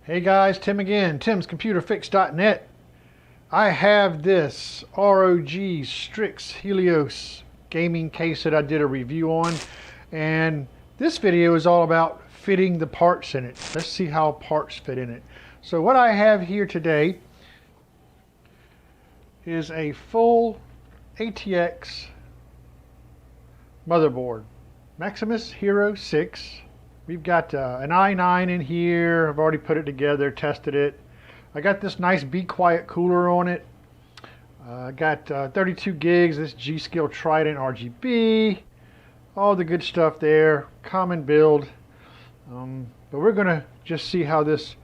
Hey guys, Tim again, timscomputerfix.net. I have this ROG Strix Helios gaming case that I did a review on, and this video is all about fitting the parts in it. Let's see how parts fit in it. So what I have here today is a full ATX motherboard, Maximus Hero 6. We've got an i9 in here. I've already put it together, tested it. I got this nice Be Quiet cooler on it. I got 32 gigs, this G.SKILL Trident RGB. All the good stuff there, common build. But we're gonna just see how this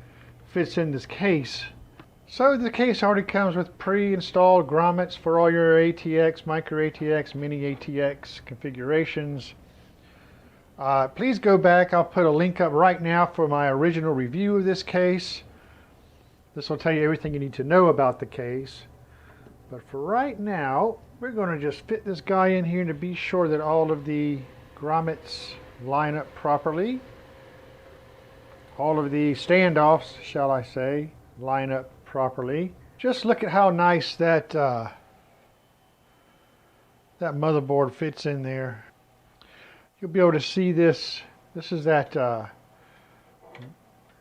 fits in this case. So the case already comes with pre-installed grommets for all your ATX, micro ATX, mini ATX configurations. Please go back. I'll put a link up right now for my original review of this case. This will tell you everything you need to know about the case. But for right now, we're going to just fit this guy in here to be sure that all of the grommets line up properly. All of the standoffs, shall I say, line up properly. Just look at how nice that that motherboard fits in there. You'll be able to see this. This is that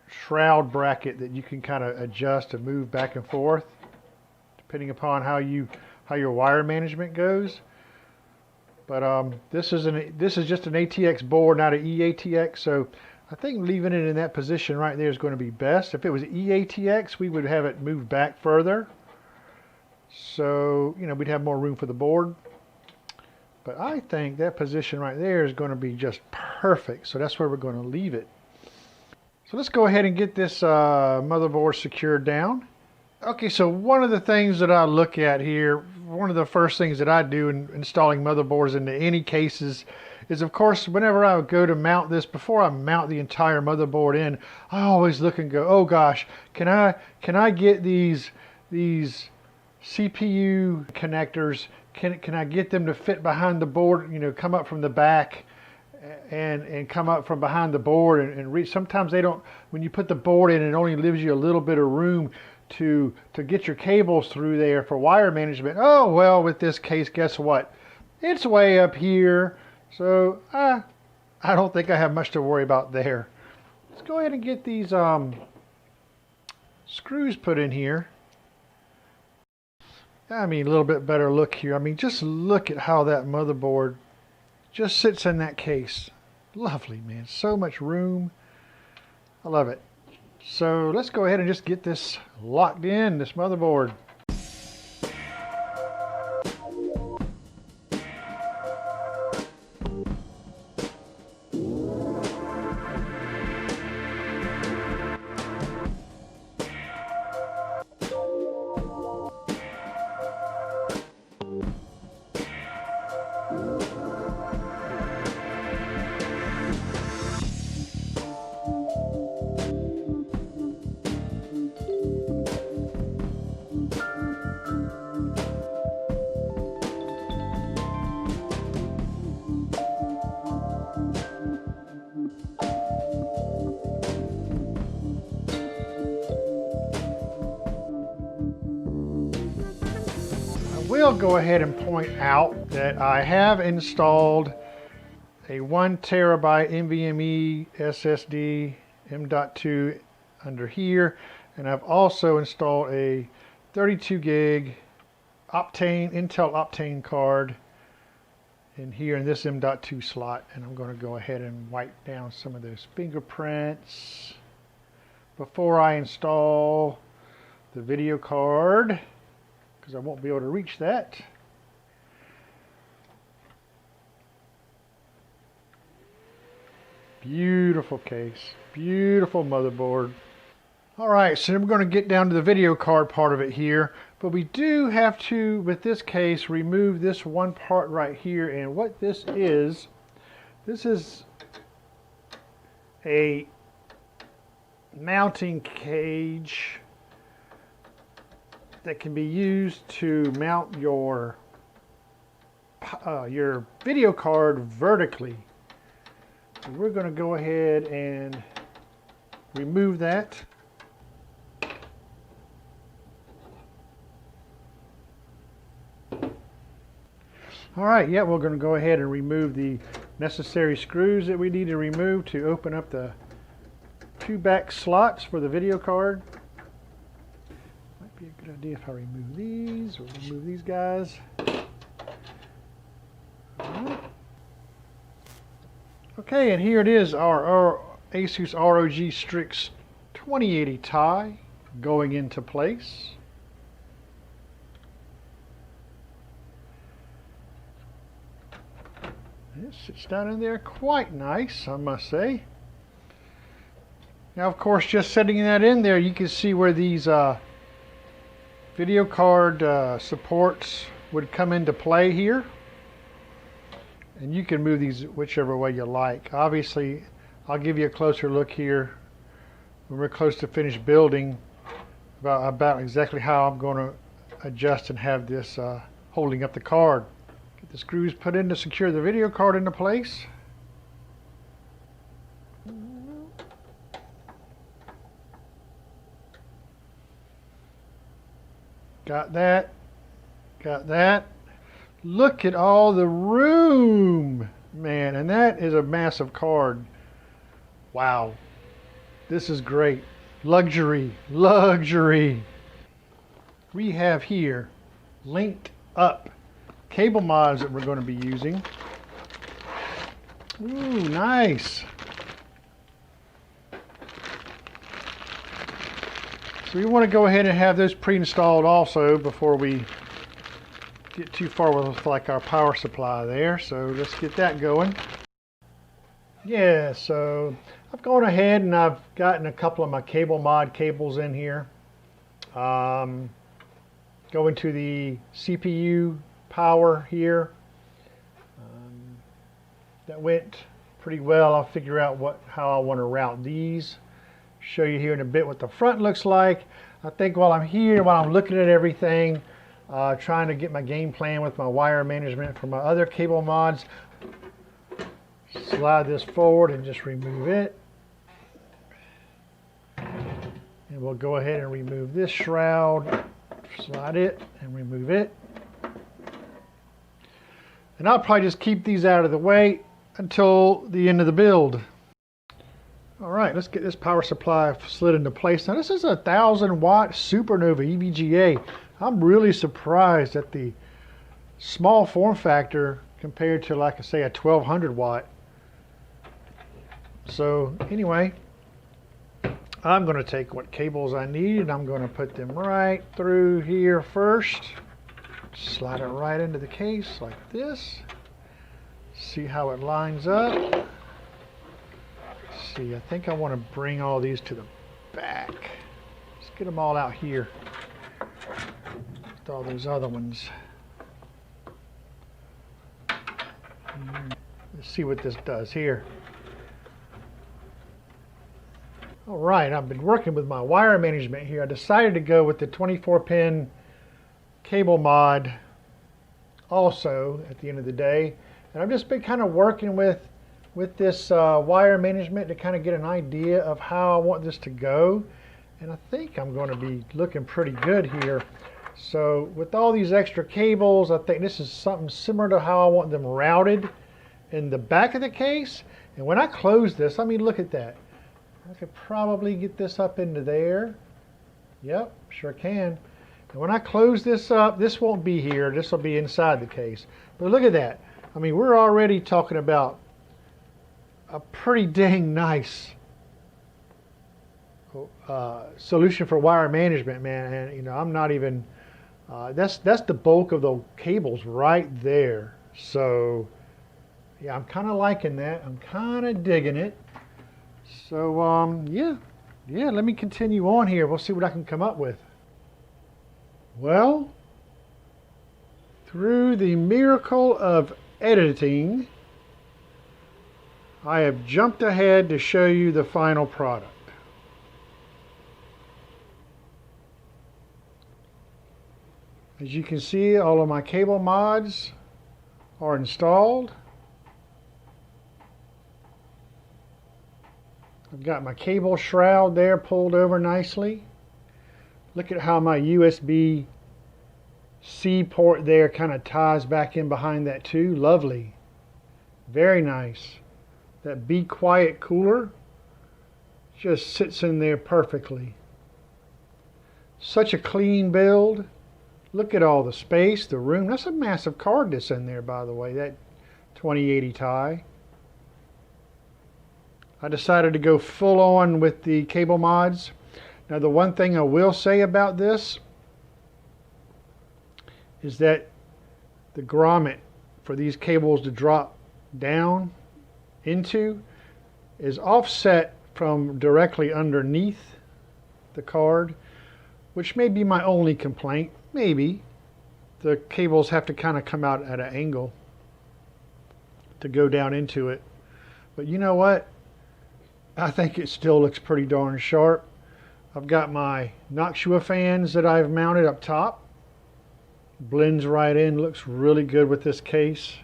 shroud bracket that you can kind of adjust and move back and forth depending upon how your wire management goes. But this is just an ATX board, not an eATX. So I think leaving it in that position right there is going to be best. If it was eATX, we would have it moved back further, so we'd have more room for the board. But I think that position right there is going to be just perfect. So that's where we're going to leave it. So let's go ahead and get this motherboard secured down. Okay, so one of the things that I look at here, one of the first things that I do in installing motherboards into any cases is, of course, whenever I go to mount this, before I mount the entire motherboard in, I always look and go, oh gosh, can I get these CPU connectors, can I get them to fit behind the board, come up from the back and come up from behind the board and reach. Sometimes they don't, when you put the board in, it only leaves you a little bit of room to get your cables through there for wire management. Oh, well, with this case, guess what? It's way up here, so I don't think I have much to worry about there. Let's go ahead and get these screws put in here. I mean, a little bit better look here. I mean, just look at how that motherboard just sits in that case. Lovely, man. So much room. I love it. So let's go ahead and just get this locked in, this motherboard. We'll go ahead and point out that I have installed a 1 terabyte NVMe SSD M.2 under here, and I've also installed a 32 gig Optane, Intel Optane card in here in this M.2 slot, and I'm going to go ahead and wipe down some of those fingerprints before I install the video card, because I won't be able to reach that. Beautiful case, beautiful motherboard. Alright, so we're going to get down to the video card part of it here, but we do have to, with this case, remove this one part right here. And what this is a mounting cage that can be used to mount your video card vertically. So we're going to go ahead and remove that. Alright, yeah, we're going to go ahead and remove the necessary screws that we need to remove to open up the two back slots for the video card. Might be a good idea if I remove these, or remove these guys. Right. Okay, and here it is, our ASUS ROG Strix 2080 Ti going into place. It sits down in there quite nice, I must say. Now, of course, just setting that in there, you can see where these video card supports would come into play here. And you can move these whichever way you like. Obviously, I'll give you a closer look here when we're close to finished building about exactly how I'm going to adjust and have this holding up the card. Get the screws put in to secure the video card into place. Got that. Got that. Look at all the room, man, and that is a massive card. Wow. This is great. Luxury, luxury. We have here LINKUP cable mods that we're going to be using. Ooh, nice. So we want to go ahead and have those pre-installed also before we get too far with like our power supply there. So let's get that going. Yeah, so I've gone ahead and I've gotten a couple of my cable mod cables in here. Going to the CPU power here. That went pretty well. I'll figure out how I want to route these. Show you here in a bit what the front looks like. I think while I'm here, while I'm looking at everything, trying to get my game plan with my wire management for my other cable mods, slide this forward and just remove it. And we'll go ahead and remove this shroud, slide it and remove it. And I'll probably just keep these out of the way until the end of the build. All right, let's get this power supply slid into place. Now this is a 1000-watt Supernova EVGA. I'm really surprised at the small form factor compared to, like I say, a 1200-watt. So anyway, I'm going to take what cables I need and I'm going to put them right through here first. Slide it right into the case like this. See how it lines up. See, I think I want to bring all these to the back. Let's get them all out here with all those other ones. Let's see what this does here. All right, I've been working with my wire management here. I decided to go with the 24-pin cable mod also at the end of the day. And I've just been kind of working with this wire management to kind of get an idea of how I want this to go. And I think I'm going to be looking pretty good here. So with all these extra cables, I think this is something similar to how I want them routed in the back of the case. And when I close this, I mean, look at that. I could probably get this up into there. Yep, sure can. And when I close this up, this won't be here. This will be inside the case. But look at that. I mean, we're already talking about a pretty dang nice solution for wire management, man. And you know, I'm not even. That's the bulk of the cables right there. So yeah, I'm kind of liking that. I'm kind of digging it. So yeah. Let me continue on here. We'll see what I can come up with. Well, through the miracle of editing, I have jumped ahead to show you the final product. As you can see, all of my cable mods are installed. I've got my cable shroud there pulled over nicely. Look at how my USB C port there kind of ties back in behind that too. Lovely. Very nice. That Be Quiet cooler just sits in there perfectly. Such a clean build. Look at all the space, the room. That's a massive card that's in there, by the way, that 2080 Ti. I decided to go full on with the cable mods. Now the one thing I will say about this is that the grommet for these cables to drop down into is offset from directly underneath the card, which may be my only complaint. Maybe the cables have to kind of come out at an angle to go down into it. But you know what? I think it still looks pretty darn sharp. I've got my Noctua fans that I've mounted up top. Blends right in, looks really good with this case.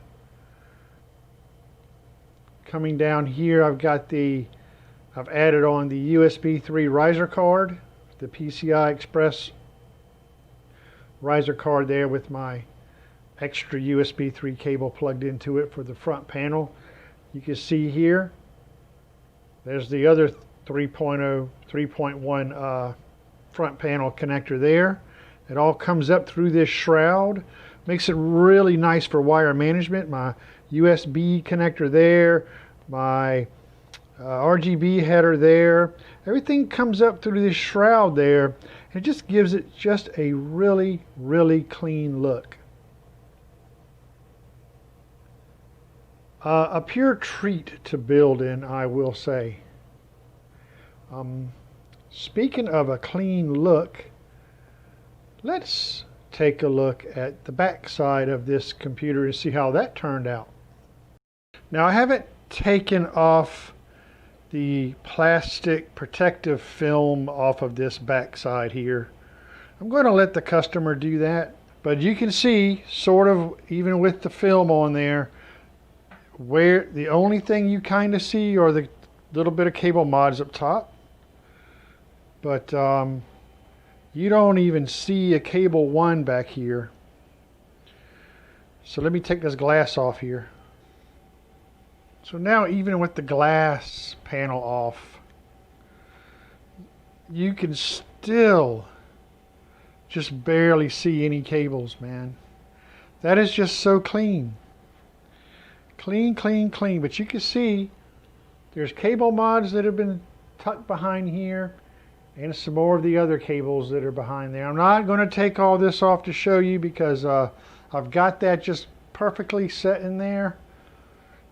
Coming down here, I've added on the USB 3 riser card, the PCI Express riser card there with my extra USB 3 cable plugged into it for the front panel. You can see here, there's the other 3.0, 3.1 front panel connector there. It all comes up through this shroud. Makes it really nice for wire management. My USB connector there, my RGB header there. Everything comes up through this shroud there. It just gives it just a really, really clean look. A pure treat to build in, I will say. Speaking of a clean look, let's take a look at the back side of this computer and see how that turned out. Now I haven't taken off the plastic protective film off of this back side here. I'm going to let the customer do that, but you can see sort of even with the film on there where the only thing you kind of see are the little bit of cable mods up top, but you don't even see a cable 1 back here. So let me take this glass off here. So now even with the glass panel off, you can still just barely see any cables, man. That is just so clean. Clean, clean, clean. But you can see there's cable mods that have been tucked behind here and some more of the other cables that are behind there. I'm not going to take all this off to show you because I've got that just perfectly set in there.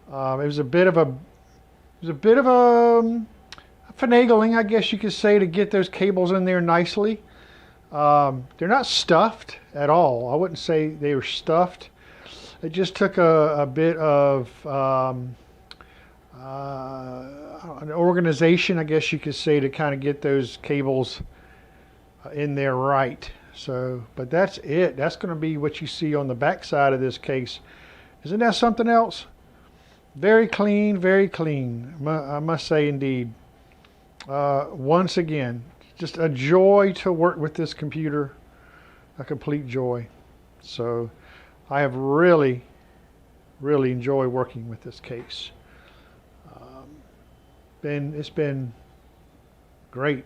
It was a bit of a finagling, I guess you could say, to get those cables in there nicely. They're not stuffed at all. I wouldn't say they were stuffed. It just took a bit of an organization, I guess you could say, to kind of get those cables in there right. So, but that's it. That's going to be what you see on the back side of this case. Isn't that something else? Very clean, very clean. I must say, indeed. Once again, just a joy to work with this computer. A complete joy. So I have really, really enjoyed working with this case. It's been great.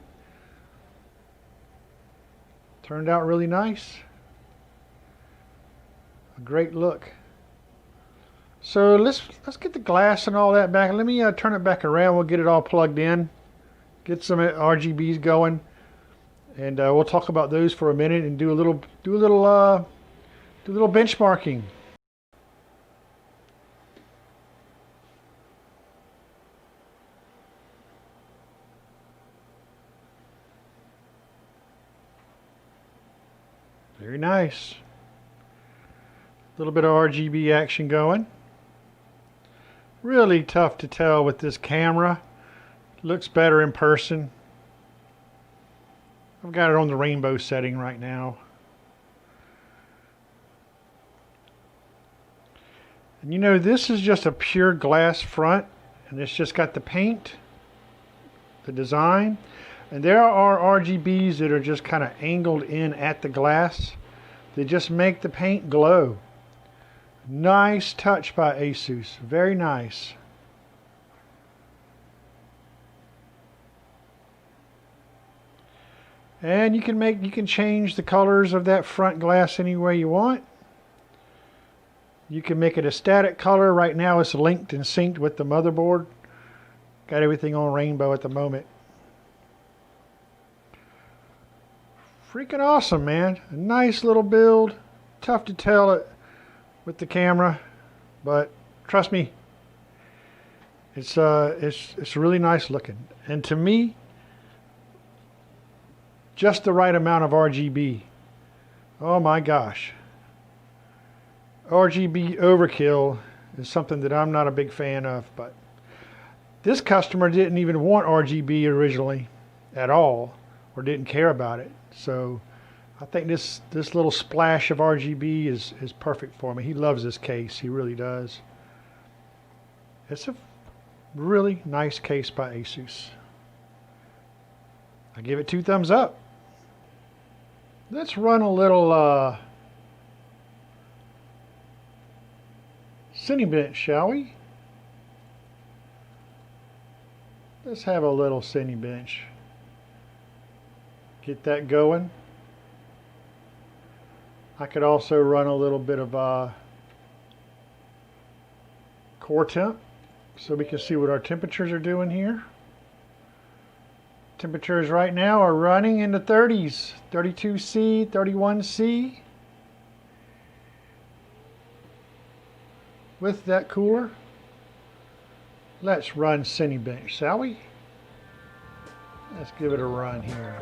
Turned out really nice. A great look. So let's get the glass and all that back. Let me turn it back around. We'll get it all plugged in. Get some RGBs going, and we'll talk about those for a minute and do a little benchmarking. Very nice. A little bit of RGB action going. Really tough to tell with this camera. Looks better in person. I've got it on the rainbow setting right now. And you know, this is just a pure glass front, and it's just got the paint, the design, and there are RGBs that are just kind of angled in at the glass. They just make the paint glow. Nice touch by ASUS. Very nice. And you can change the colors of that front glass any way you want. You can make it a static color. Right now it's linked and synced with the motherboard. Got everything on rainbow at the moment. Freaking awesome, man. A nice little build. Tough to tell it with the camera, but trust me, it's really nice looking. And to me, just the right amount of RGB. Oh my gosh. RGB overkill is something that I'm not a big fan of, but this customer didn't even want RGB originally at all, or didn't care about it. So I think this little splash of RGB is perfect for me. He loves this case. He really does. It's a really nice case by ASUS. I give it 2 thumbs up. Let's run a little Cinebench, shall we? Let's have a little Cinebench. Get that going. I could also run a little bit of core temp so we can see what our temperatures are doing here. Temperatures right now are running in the 30s, 32C, 31C. With that cooler, let's run Cinebench, shall we? Let's give it a run here.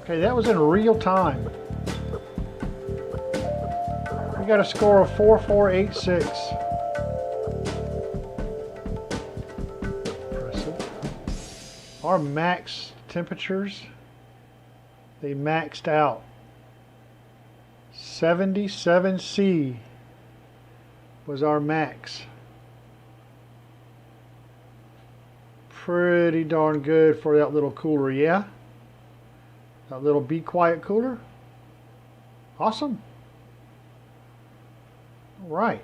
Okay, that was in real time. We got a score of 4486. Impressive. Our max temperatures, they maxed out. 77C was our max. Pretty darn good for that little cooler, yeah? That little Be Quiet cooler. Awesome. All right.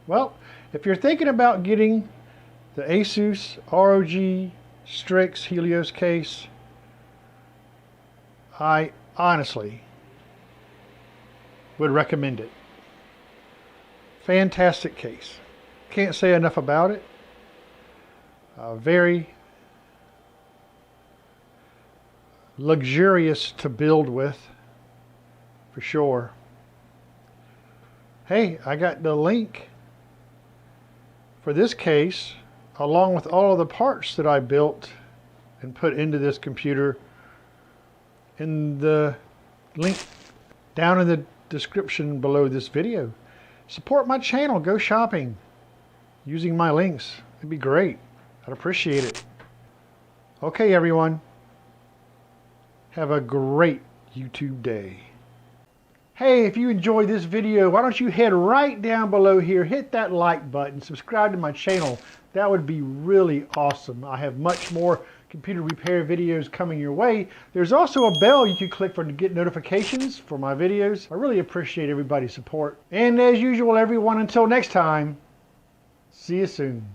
Well, if you're thinking about getting the ASUS ROG Strix Helios Case, I honestly would recommend it. Fantastic case. Can't say enough about it. Very luxurious to build with, for sure. Hey, I got the link for this case along with all of the parts that I built and put into this computer in the link down in the description below this video. Support my channel, go shopping using my links. It'd be great. I'd appreciate it. Okay, everyone. Have a great YouTube day. Hey, if you enjoyed this video, why don't you head right down below here, hit that like button, subscribe to my channel. That would be really awesome. I have much more computer repair videos coming your way. There's also a bell you can click for to get notifications for my videos. I really appreciate everybody's support. And as usual, everyone, until next time, see you soon.